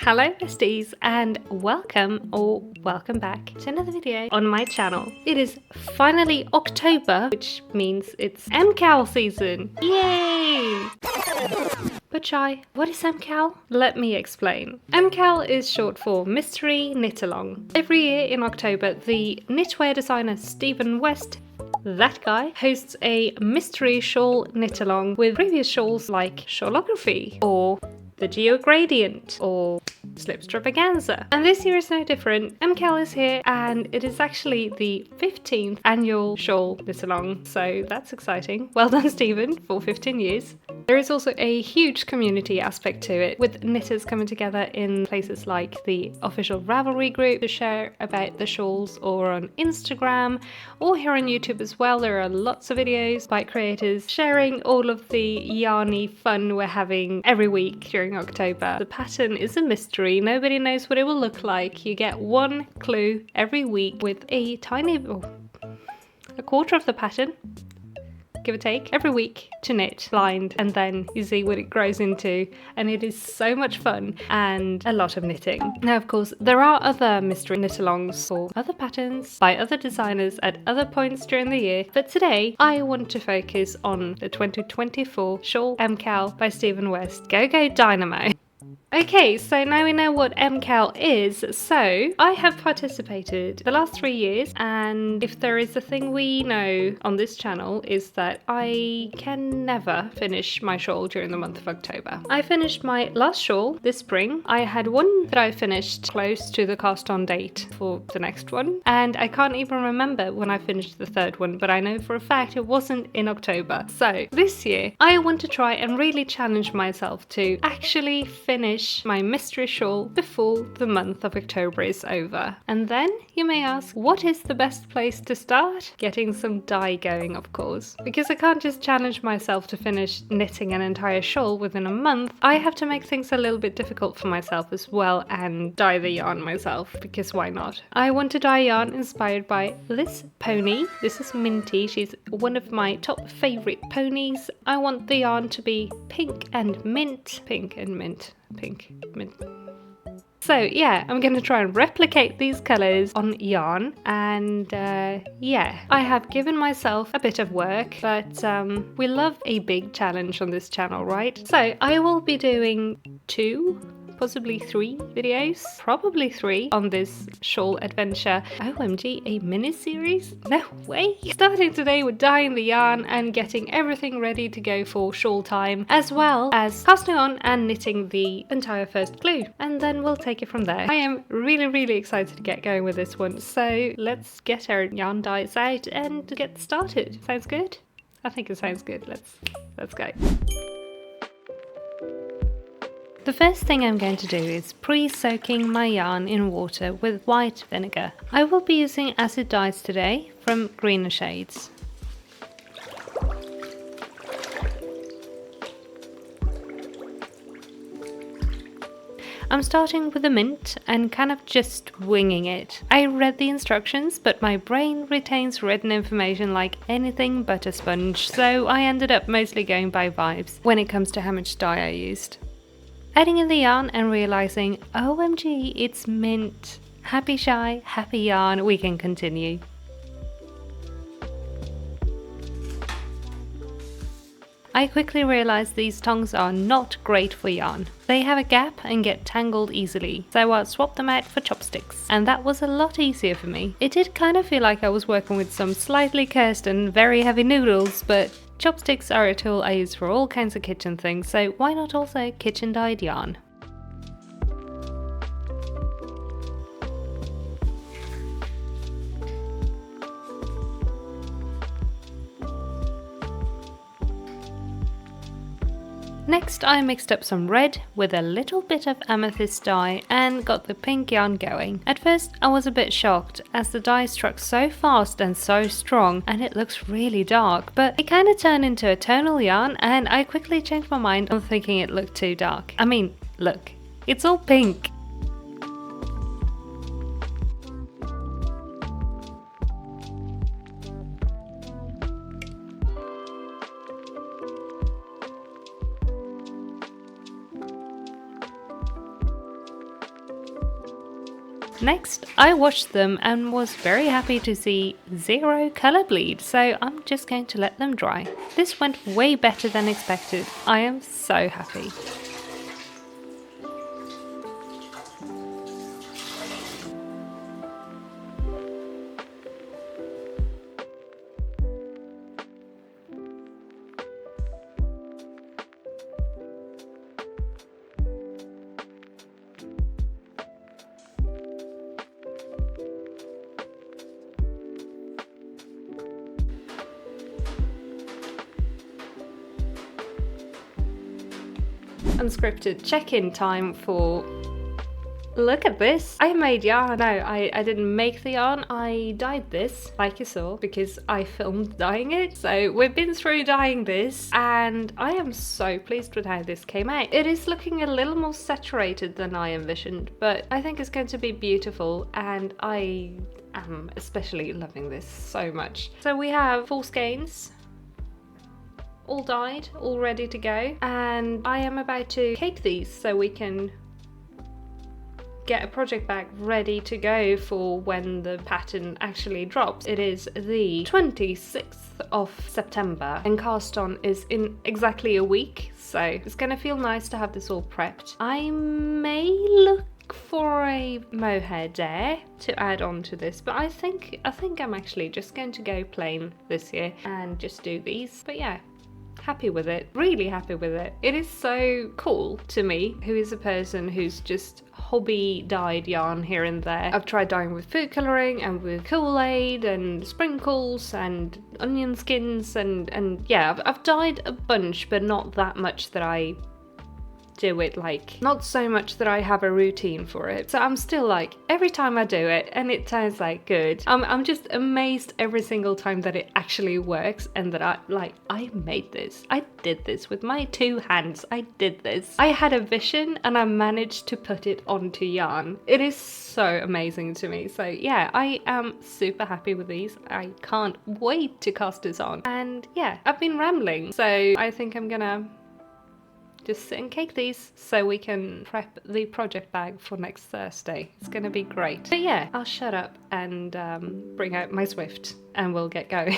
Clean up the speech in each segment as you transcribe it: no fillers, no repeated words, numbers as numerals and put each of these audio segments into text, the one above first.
Hello besties and welcome back to another video on my channel. It is finally October, which means it's MKAL season. Yay! But Shai, what is MKAL? Let me explain. MKAL is short for Mystery Knit-Along. Every year in October, the knitwear designer Stephen West, that guy, hosts a mystery shawl knit-along with previous shawls like Shawlography or the Geogradient or Slipstravaganza. And this year is no different. MKAL is here and it is actually the 15th annual shawl knit-along, so that's exciting. Well done Stephen for 15 years. There is also a huge community aspect to it, with knitters coming together in places like the official Ravelry group to share about the shawls, or on Instagram, or here on YouTube as well. There are lots of videos by creators sharing all of the yarny fun we're having every week during October. The pattern is a mystery. Nobody knows what it will look like. You get one clue every week with a tiny, a quarter of the pattern, give or take, every week to knit blind, and then you see what it grows into, and it is so much fun and a lot of knitting. Now of course there are other mystery knit-alongs for other patterns by other designers at other points during the year, but today I want to focus on the 2024 Shawl MKAL by Stephen West, Go Dynamo. Okay, so now we know what MKAL is. So I have participated the last 3 years, and if there is a thing we know on this channel is that I can never finish my shawl during the month of October. I finished my last shawl this spring. I had one that I finished close to the cast-on date for the next one, and I can't even remember when I finished the third one, but I know for a fact it wasn't in October. So this year I want to try and really challenge myself to actually finish my mystery shawl before the month of October is over. And then you may ask, what is the best place to start? Getting some dye going, of course. Because I can't just challenge myself to finish knitting an entire shawl within a month. I have to make things a little bit difficult for myself as well and dye the yarn myself, because why not? I want to dye yarn inspired by this pony. This is Minty. She's one of my top favorite ponies. I want the yarn to be pink and mint. Pink and mint. Pink, mint. So yeah, I'm going to try and replicate these colours on yarn, and yeah, I have given myself a bit of work, but we love a big challenge on this channel, right? So I will be doing 2, possibly 3 videos, probably 3 on this shawl adventure. OMG, a mini-series? No way! Starting today with dyeing the yarn and getting everything ready to go for shawl time, as well as casting on and knitting the entire first glue, and then we'll take it from there. I am really excited to get going with this one, so let's get our yarn dyes out and get started. Sounds good? I think it sounds good. Let's go. The first thing I'm going to do is pre-soaking my yarn in water with white vinegar. I will be using acid dyes today from greener shades. I'm starting with the mint and kind of just winging it. I read the instructions, but my brain retains written information like anything but a sponge, so I ended up mostly going by vibes when it comes to how much dye I used. Adding in the yarn and realizing, OMG, it's mint. Happy Shai, happy yarn, we can continue. I quickly realized these tongs are not great for yarn. They have a gap and get tangled easily, so I swapped them out for chopsticks, and that was a lot easier for me. It did kind of feel like I was working with some slightly cursed and very heavy noodles, but chopsticks are a tool I use for all kinds of kitchen things, so why not also kitchen dyed yarn? Next I mixed up some red with a little bit of amethyst dye and got the pink yarn going. At first I was a bit shocked as the dye struck so fast and so strong and it looks really dark, but it kind of turned into a tonal yarn and I quickly changed my mind on thinking it looked too dark. I mean, look, it's all pink. Next, I washed them and was very happy to see zero colour bleed, so I'm just going to let them dry. This went way better than expected. I am so happy. Unscripted check-in time for... Look at this! I made yarn. No, I didn't make the yarn. I dyed this, like you saw, because I filmed dyeing it. So we've been through dyeing this, and I am so pleased with how this came out. It is looking a little more saturated than I envisioned, but I think it's going to be beautiful, and I am especially loving this so much. So we have 4 skeins, all dyed, all ready to go, and I am about to cake these so we can get a project bag ready to go for when the pattern actually drops. It is the 26th of September and Cast-On is in exactly a week, so it's gonna feel nice to have this all prepped. I may look for a mohair there to add on to this, but I think I'm actually just going to go plain this year and just do these. But yeah, happy with it, really happy with it. It is so cool to me, who is a person who's just hobby dyed yarn here and there. I've tried dyeing with food colouring and with Kool-Aid and sprinkles and onion skins and yeah, I've dyed a bunch, but not that much that I do it, like not so much that I have a routine for it. So I'm still like, every time I do it and it turns like good, I'm just amazed every single time that it actually works and that I made this. I did this with my 2 hands. I did this. I had a vision and I managed to put it onto yarn. It is so amazing to me. So yeah, I am super happy with these. I can't wait to cast this on. And yeah, I've been rambling, so I think I'm gonna just sit and cake these so we can prep the project bag for next Thursday. It's gonna be great. But yeah, I'll shut up and bring out my Swift and we'll get going.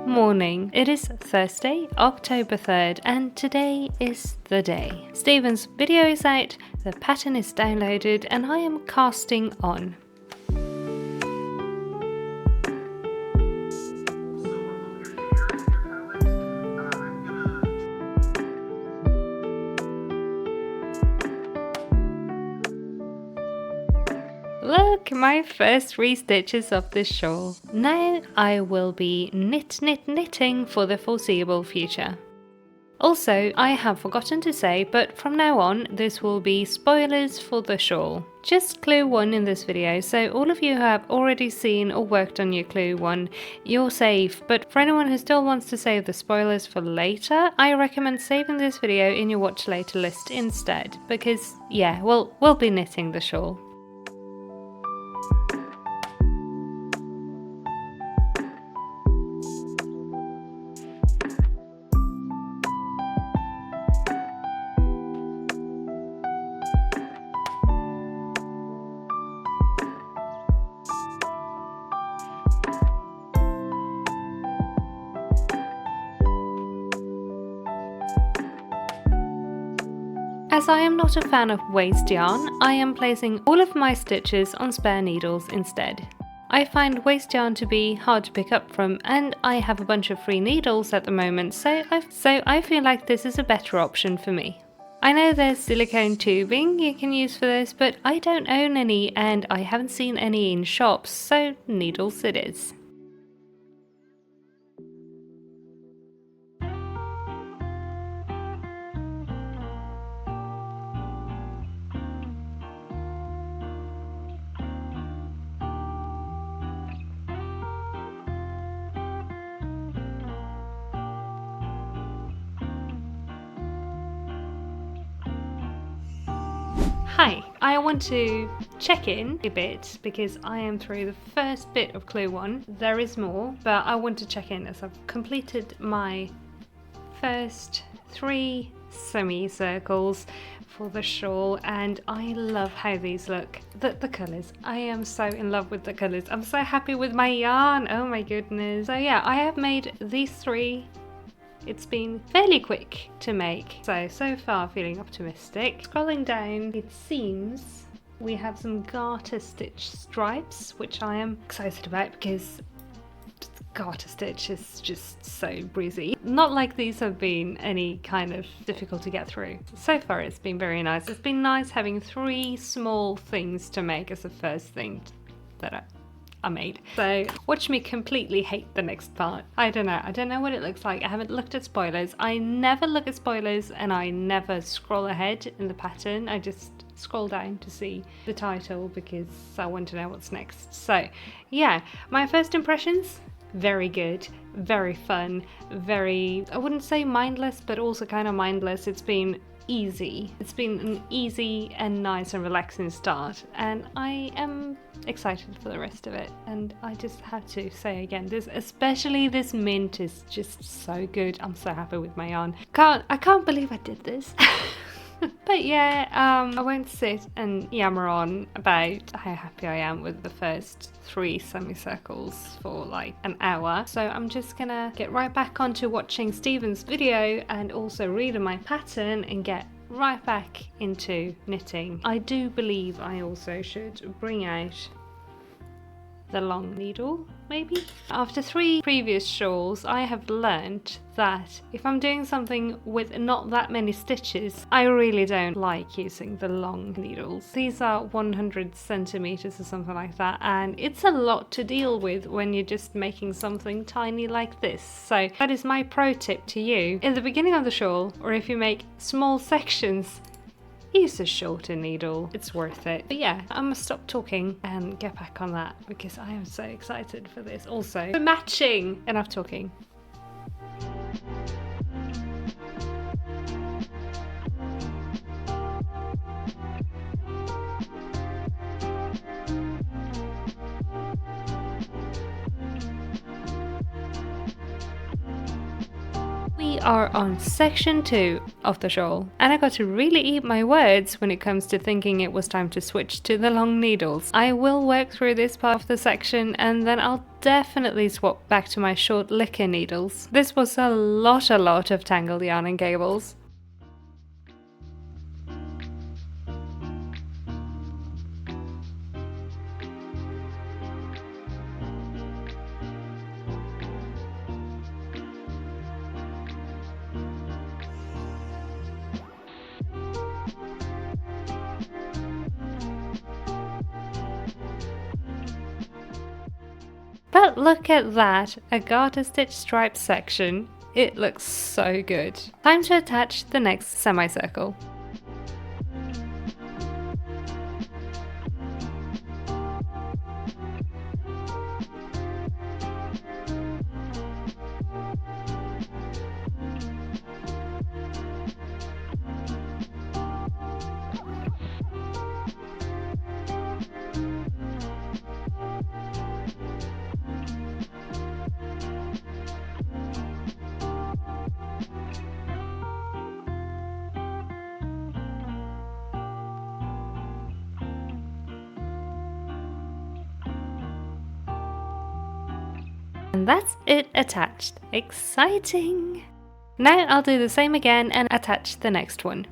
Morning. It is Thursday, October 3rd, and today is the day. Stephen's video is out, the pattern is downloaded, and I am casting on. Look, my first restitches of this shawl. Now I will be knitting for the foreseeable future. Also, I have forgotten to say, but from now on this will be spoilers for the shawl. Just clue 1 in this video, so all of you who have already seen or worked on your clue 1, you're safe, but for anyone who still wants to save the spoilers for later, I recommend saving this video in your watch later list instead, because yeah, we'll be knitting the shawl. As I am not a fan of waste yarn, I am placing all of my stitches on spare needles instead. I find waste yarn to be hard to pick up from, and I have a bunch of free needles at the moment, so I feel like this is a better option for me. I know there's silicone tubing you can use for this, but I don't own any and I haven't seen any in shops, so needles it is. Hi, I want to check in a bit because I am through the first bit of clue 1. There is more, but I want to check in as I've completed my first 3 semicircles for the shawl, and I love how these look. The colours, I am so in love with the colours. I'm so happy with my yarn, oh my goodness. So yeah, I have made these 3. It's been fairly quick to make, so far feeling optimistic. Scrolling down, it seems we have some garter stitch stripes, which I am excited about because garter stitch is just so breezy. Not like these have been any kind of difficult to get through. So far it's been very nice. It's been nice having 3 small things to make as the first thing that I made. So watch me completely hate the next part. I don't know what it looks like. I haven't looked at spoilers. I never look at spoilers and I never scroll ahead in the pattern. I just scroll down to see the title because I want to know what's next. So yeah, my first impressions, very good, very fun, very, I wouldn't say mindless, but also kind of mindless. It's been easy. It's been an easy and nice and relaxing start, and I am excited for the rest of it. And I just have to say again, especially this mint is just so good. I'm so happy with my yarn. I can't believe I did this. But yeah, I won't sit and yammer on about how happy I am with the first 3 semicircles for like an hour. So I'm just gonna get right back onto watching Stephen's video and also reading my pattern and get right back into knitting. I do believe I also should bring out the long needle, maybe? After 3 previous shawls, I have learned that if I'm doing something with not that many stitches, I really don't like using the long needles. These are 100 centimeters or something like that, and it's a lot to deal with when you're just making something tiny like this. So that is my pro tip to you. In the beginning of the shawl, or if you make small sections, use a shorter needle, it's worth it. But yeah, I'm gonna stop talking and get back on that because I am so excited for this. Also, for matching! Enough talking. We are on section 2 of the shawl, and I got to really eat my words when it comes to thinking it was time to switch to the long needles. I will work through this part of the section and then I'll definitely swap back to my short licker needles. This was a lot of tangled yarn and cables. But look at that, a garter stitch stripe section. It looks so good. Time to attach the next semicircle. And that's it attached. Exciting! Now I'll do the same again and attach the next one.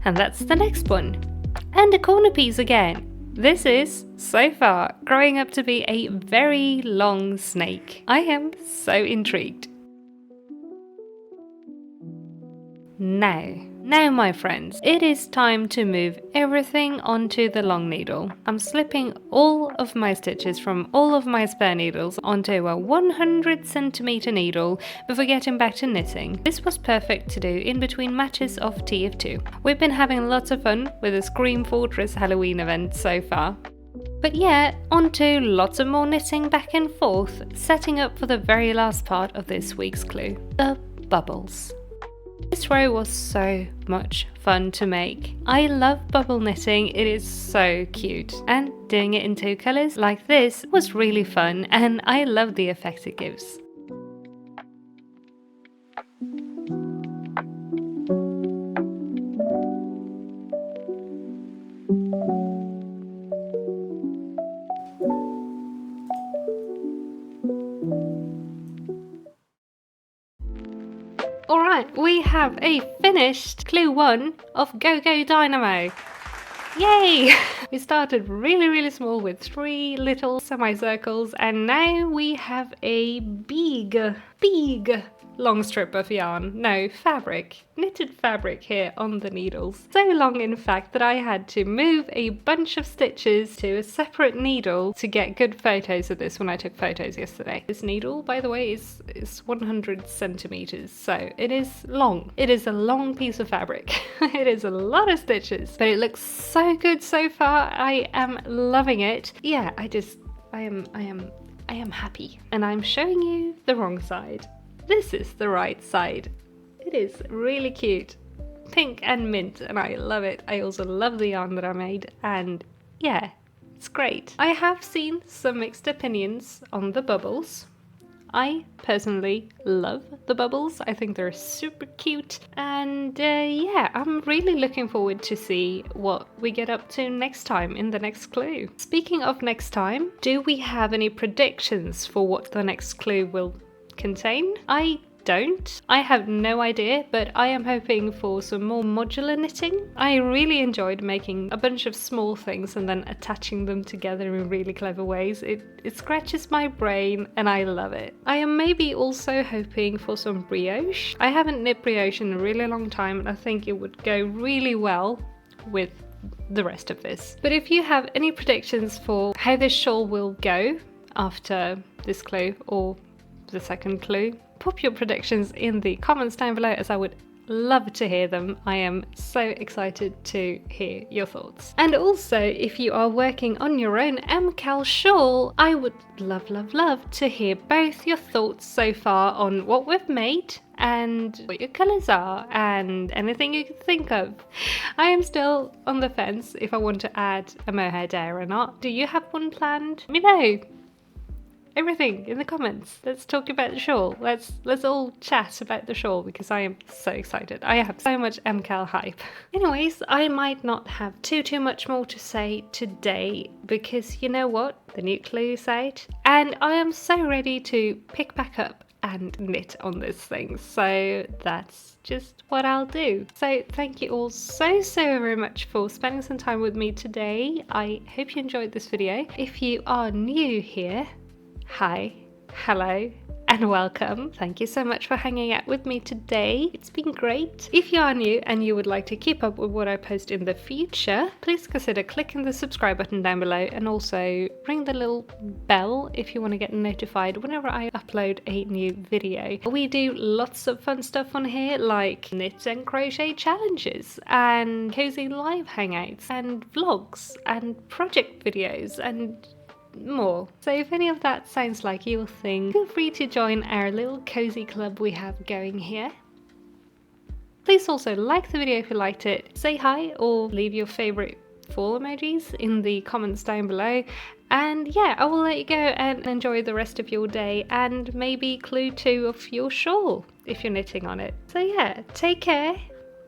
And that's the next one. And a corner piece again. This is, so far, growing up to be a very long snake. I am so intrigued. Now my friends, it is time to move everything onto the long needle. I'm slipping all of my stitches from all of my spare needles onto a 100cm needle before getting back to knitting. This was perfect to do in between matches of TF2. We've been having lots of fun with the Scream Fortress Halloween event so far. But yeah, onto lots of more knitting back and forth, setting up for the very last part of this week's clue, the bubbles. This row was so much fun to make. I love bubble knitting, it is so cute. And doing it in 2 colours like this was really fun, and I love the effect it gives. Alright, we have a finished clue 1 of Go Dynamo. Yay! We started really small with 3 little semicircles, and now we have a big long strip of yarn. No, fabric. Knitted fabric here on the needles. So long in fact that I had to move a bunch of stitches to a separate needle to get good photos of this when I took photos yesterday. This needle, by the way, is 100 centimeters, so it is long. It is a long piece of fabric. It is a lot of stitches, but it looks so good so far. I am loving it. Yeah, I am happy. And I'm showing you the wrong side. This is the right side. It is really cute. Pink and mint, and I love it. I also love the yarn that I made, and yeah, it's great. I have seen some mixed opinions on the bubbles. I personally love the bubbles. I think they're super cute, and yeah, I'm really looking forward to see what we get up to next time in the next clue. Speaking of next time, do we have any predictions for what the next clue will contain? I don't. I have no idea, but I am hoping for some more modular knitting. I really enjoyed making a bunch of small things and then attaching them together in really clever ways. It scratches my brain and I love it. I am maybe also hoping for some brioche. I haven't knit brioche in a really long time, and I think it would go really well with the rest of this. But if you have any predictions for how this shawl will go after this clue or the second clue, pop your predictions in the comments down below, as I would love to hear them. I am so excited to hear your thoughts. And also, if you are working on your own MKAL shawl, I would love to hear both your thoughts so far on what we've made and what your colours are and anything you can think of. I am still on the fence if I want to add a mohair dare or not. Do you have one planned? Let me know. Everything in the comments. Let's talk about the shawl. Let's all chat about the shawl, because I am so excited. I have so much MKAL hype. Anyways, I might not have too much more to say today, because you know what? The new clue is out, and I am so ready to pick back up and knit on this thing. So that's just what I'll do. So thank you all so very much for spending some time with me today. I hope you enjoyed this video. If you are new here, hi, hello, and welcome. Thank you so much for hanging out with me today. It's been great. If you are new and you would like to keep up with what I post in the future, please consider clicking the subscribe button down below, and also ring the little bell if you want to get notified whenever I upload a new video. We do lots of fun stuff on here, like knit and crochet challenges and cozy live hangouts and vlogs and project videos and more. So if any of that sounds like your thing, feel free to join our little cozy club we have going here. Please also like the video if you liked it, say hi or leave your favorite fall emojis in the comments down below, and yeah, I will let you go and enjoy the rest of your day and maybe clue 2 of your shawl if you're knitting on it. So yeah, take care,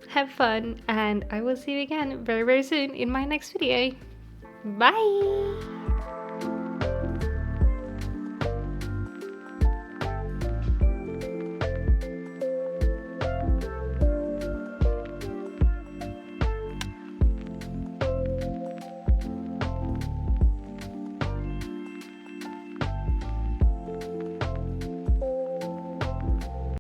have fun, and I will see you again very soon in my next video. Bye!